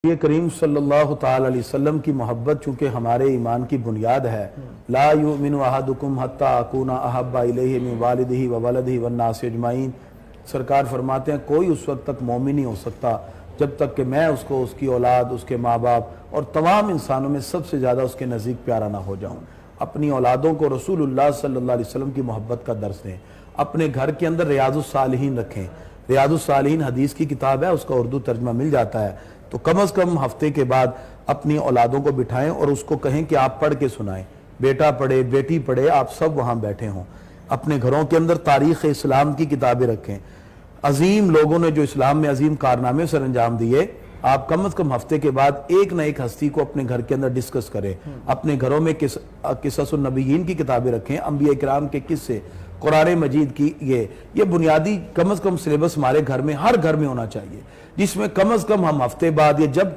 یہ کریم صلی اللہ تعالی علیہ وسلم کی محبت چونکہ ہمارے ایمان کی بنیاد ہے لا یؤمن احدکم حتی اکون احب الیہ من والدہ وولدہ والناس اجمعین. سرکار فرماتے ہیں کوئی اس وقت تک مومن نہیں ہو سکتا جب تک کہ میں اس کو، اس کی اولاد، اس کے ماں باپ اور تمام انسانوں میں سب سے زیادہ اس کے نزدیک پیارا نہ ہو جاؤں. اپنی اولادوں کو رسول اللہ صلی اللہ علیہ وسلم کی محبت کا درس دیں. اپنے گھر کے اندر ریاض الصالحین رکھیں. ریاض الصالحین حدیث کی کتاب ہے، اس کا اردو ترجمہ مل جاتا ہے، تو کم از کم ہفتے کے بعد اپنی اولادوں کو بٹھائیں اور اس کو کہیں کہ آپ پڑھ کے سنائیں. بیٹا پڑھے، بیٹی پڑھے، آپ سب وہاں بیٹھے ہوں. اپنے گھروں کے اندر تاریخ اسلام کی کتابیں رکھیں. عظیم لوگوں نے جو اسلام میں عظیم کارنامے سر انجام دیے، آپ کم از کم ہفتے کے بعد ایک نہ ایک ہستی کو اپنے گھر کے اندر ڈسکس کریں. اپنے گھروں میں قصص النبیین کی کتابیں رکھیں، انبیاء کرام کے قصے، قرآن مجید کی یہ بنیادی کم از کم سلیبس ہمارے گھر میں، ہر گھر میں ہونا چاہیے، جس میں کم از کم ہم ہفتے بعد یا جب